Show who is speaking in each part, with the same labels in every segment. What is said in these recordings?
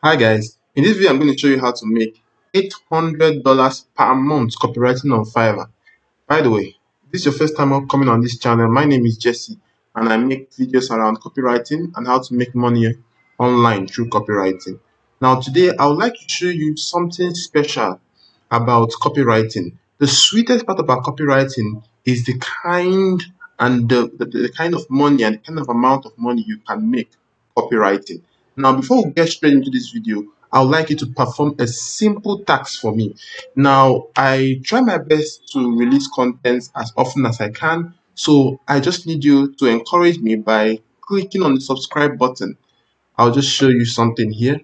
Speaker 1: Hi guys, in this video I'm going to show you how to make $800 per month copywriting on Fiverr. By the way, if this is your first time coming on this channel, my name is Jesse and I make videos around copywriting and how to make money online through copywriting. Now today I would like to show you something special about copywriting. The sweetest part about copywriting is the kind and the kind of money and the kind of amount of money you can make copywriting. Now, before we get straight into this video, I would like you to perform a simple task for me. Now, I try my best to release content as often as I can, so I just need you to encourage me by clicking on the subscribe button. I'll just show you something here.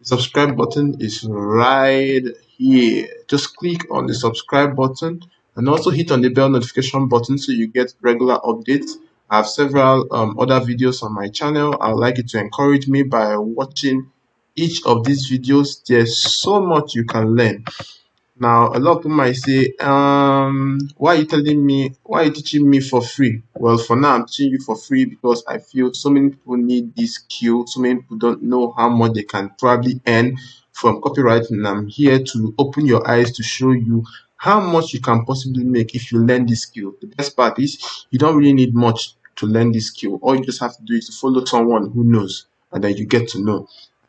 Speaker 1: The subscribe button is right here. Just click on the subscribe button and also hit on the bell notification button so you get regular updates. I have several other videos on my channel. I would like you to encourage me by watching each of these videos. There's so much you can learn. Now, a lot of people might say, why are you telling me, why are you teaching me for free? Well, for now, I'm teaching you for free because I feel so many people need this skill. So many people don't know how much they can probably earn from copywriting. And I'm here to open your eyes to show you how much you can possibly make if you learn this skill. The best part is you don't really need much to learn this skill. All you just have to do is to follow someone who knows, and then you get to know.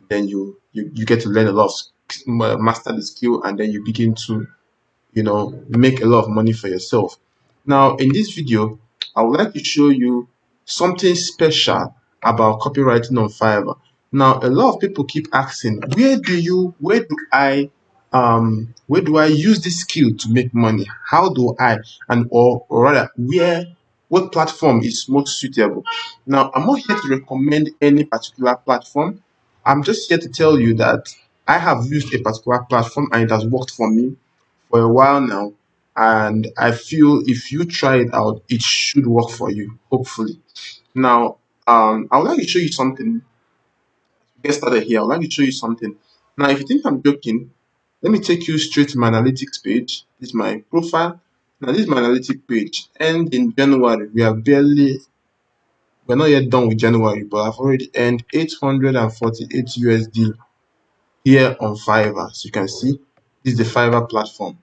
Speaker 1: Then you get to learn a lot of master the skill, and then you begin to make a lot of money for yourself. Now in this video I would like to show you something special about copywriting on Fiverr. Now a lot of people keep asking, where do I use this skill to make money? How do I, and or rather, what platform is most suitable? Now I'm not here to recommend any particular platform. I'm just here to tell you that I have used a particular platform and it has worked for me for a while now, and I feel if you try it out, it should work for you, hopefully. Now, I would like to show you something. Get started here. I would like to show you something. Now, if you think I'm joking, let me take you straight to my analytics page. This is my profile. Now, this is my analytics page. And in January, we're not yet done with January, but I've already earned 848 USD here on Fiverr. As you can see, this is the Fiverr platform.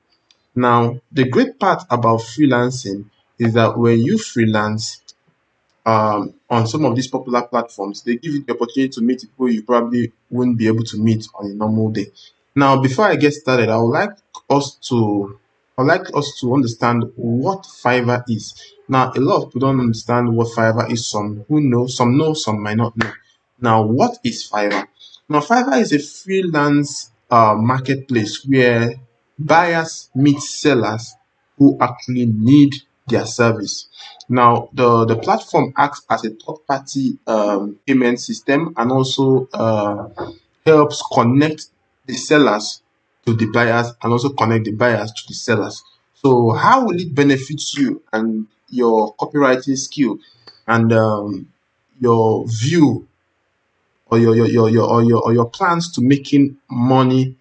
Speaker 1: Now, the great part about freelancing is that when you freelance on some of these popular platforms, they give you the opportunity to meet people you probably wouldn't be able to meet on a normal day. Now, before I get started, I'd like us to understand what Fiverr is. Now, a lot of people don't understand what Fiverr is. Some know, some might not know. Now, what is Fiverr? Now, Fiverr is a freelance marketplace where buyers meet sellers who actually need their service. Now, the platform acts as a third-party payment system and also helps connect the sellers to the buyers and also connect the buyers to the sellers. So, how will it benefit you and your copywriting skill and your view or your plans to making money,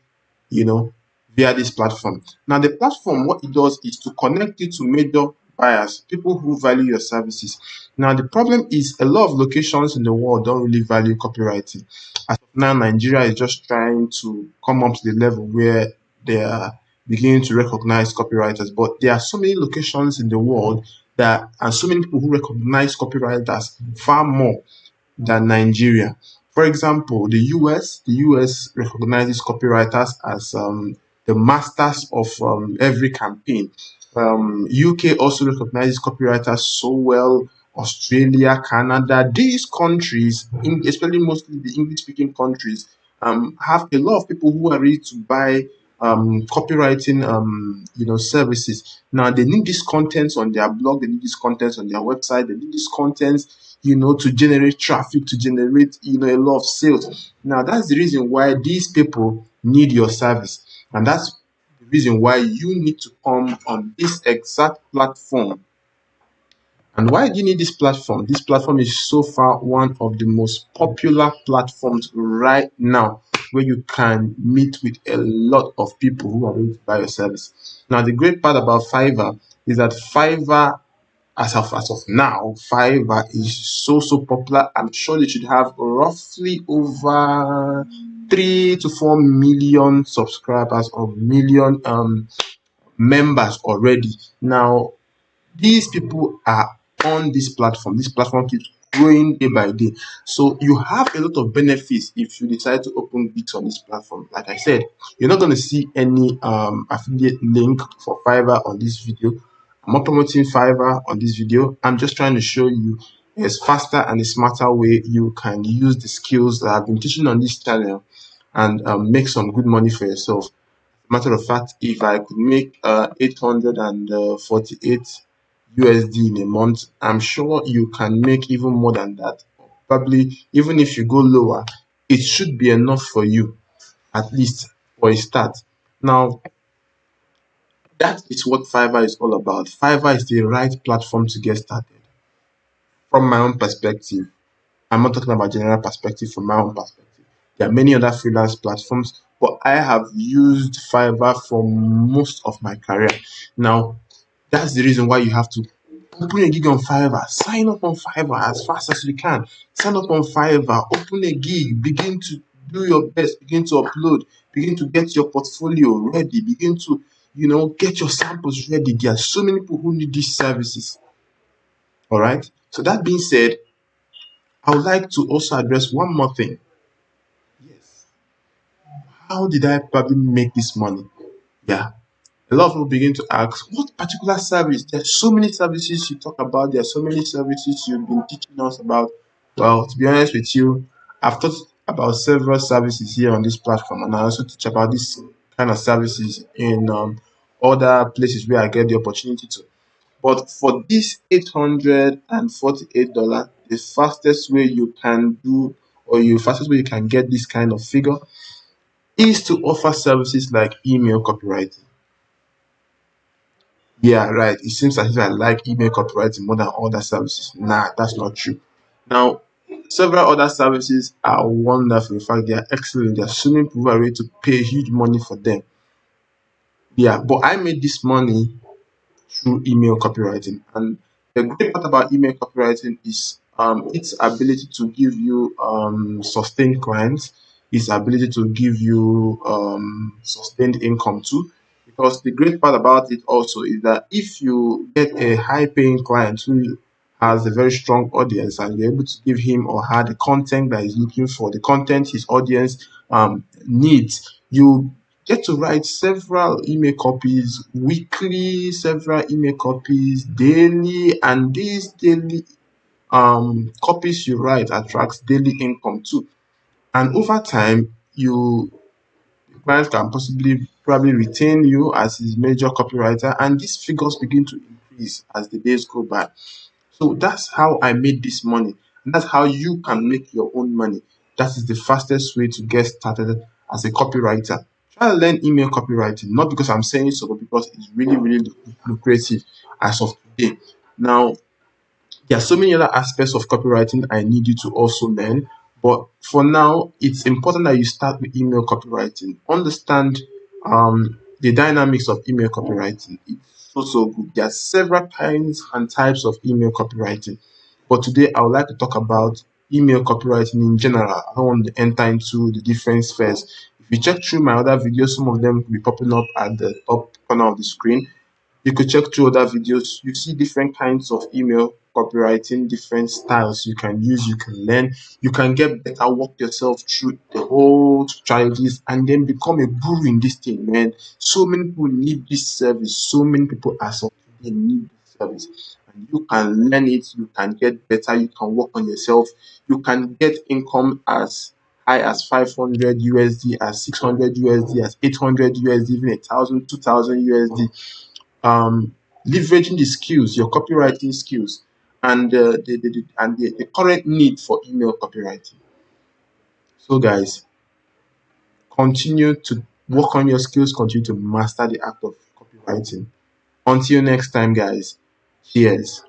Speaker 1: via this platform? Now, the platform, what it does is to connect you to major buyers, people who value your services. Now, the problem is a lot of locations in the world don't really value copywriting. As of now, Nigeria is just trying to come up to the level where they are beginning to recognize copywriters, but there are so many locations in the world and so many people who recognize copywriters far more than Nigeria. For example, the US recognizes copywriters as the masters of every campaign. UK also recognizes copywriters so well. Australia, Canada, these countries, especially mostly the English-speaking countries, have a lot of people who are ready to buy copywriting services. Now they need these contents on their blog, they need these contents on their website, they need these contents to generate traffic, to generate a lot of sales. Now that's the reason why these people need your service, and that's the reason why you need to come on this exact platform. And why do you need this platform? This platform is so far one of the most popular platforms right now, where you can meet with a lot of people who are ready to buy your service. Now, the great part about Fiverr is that Fiverr as of now, Fiverr is so popular. I'm sure they should have roughly over 3 to 4 million subscribers or million members already. Now, these people are on this platform. This platform keeps growing day by day. So you have a lot of benefits if you decide to open gigs on this platform. Like I said, you're not going to see any affiliate link for Fiverr on this video. I'm not promoting Fiverr on this video. I'm just trying to show you a faster and a smarter way you can use the skills that I've been teaching on this channel and make some good money for yourself. Matter of fact, if I could make 848 USD in a month, I'm sure you can make even more than that. Probably, even if you go lower, it should be enough for you, at least for a start. Now, that is what Fiverr is all about. Fiverr is the right platform to get started. From my own perspective, I'm not talking about general perspective. From my own perspective, there are many other freelance platforms, but I have used Fiverr for most of my career. Now, that's the reason why you have to open a gig on Fiverr. Sign up on Fiverr as fast as you can. Sign up on Fiverr, open a gig, begin to do your best, begin to upload, begin to get your portfolio ready, begin to, get your samples ready. There are so many people who need these services. All right. So that being said, I would like to also address one more thing. Yes. How did I probably make this money? Yeah. A lot of people begin to ask, what particular service? There's so many services you talk about. There are so many services you've been teaching us about. Well, to be honest with you, I've taught about several services here on this platform, and I also teach about this kind of services in other places where I get the opportunity to. But for this $848, the fastest way you can do, or the fastest way you can get this kind of figure, is to offer services like email copywriting. Yeah, right. It seems as if I like email copywriting more than other services. Nah, that's not true. Now, several other services are wonderful. In fact, they are excellent. There are so many people who are ready to pay huge money for them. Yeah, but I made this money through email copywriting. And the great part about email copywriting is its ability to give you sustained clients, its ability to give you sustained income too. Because the great part about it also is that if you get a high paying client who has a very strong audience and you're able to give him or her the content that he's looking for, the content his audience needs, you get to write several email copies weekly, several email copies daily, and these daily copies you write attracts daily income too. And over time, you clients can possibly probably retain you as his major copywriter, and these figures begin to increase as the days go by. So that's how I made this money. And that's how you can make your own money. That is the fastest way to get started as a copywriter. Try to learn email copywriting, not because I'm saying so, but because it's really lucrative as of today. Now, there are so many other aspects of copywriting I need you to also learn. But for now, it's important that you start with email copywriting. Understand the dynamics of email copywriting. It's so good. There are several kinds and types of email copywriting. But today, I would like to talk about email copywriting in general. I don't want to enter into the different spheres. If you check through my other videos, some of them will be popping up at the top corner of the screen. You could check through other videos. You see different kinds of email copywriting, different styles you can use, you can learn, you can get better, walk yourself through the whole strategies, and then become a guru in this thing, man. So many people need this service. So many people as of today need this service. And you can learn it, you can get better, you can work on yourself, you can get income as high as 500 USD, as 600 USD, as 800 USD, even 1,000, 2,000 USD, leveraging the skills, your copywriting skills, and the current need for email copywriting. So, guys, continue to work on your skills, continue to master the act of copywriting. Until next time, guys, cheers.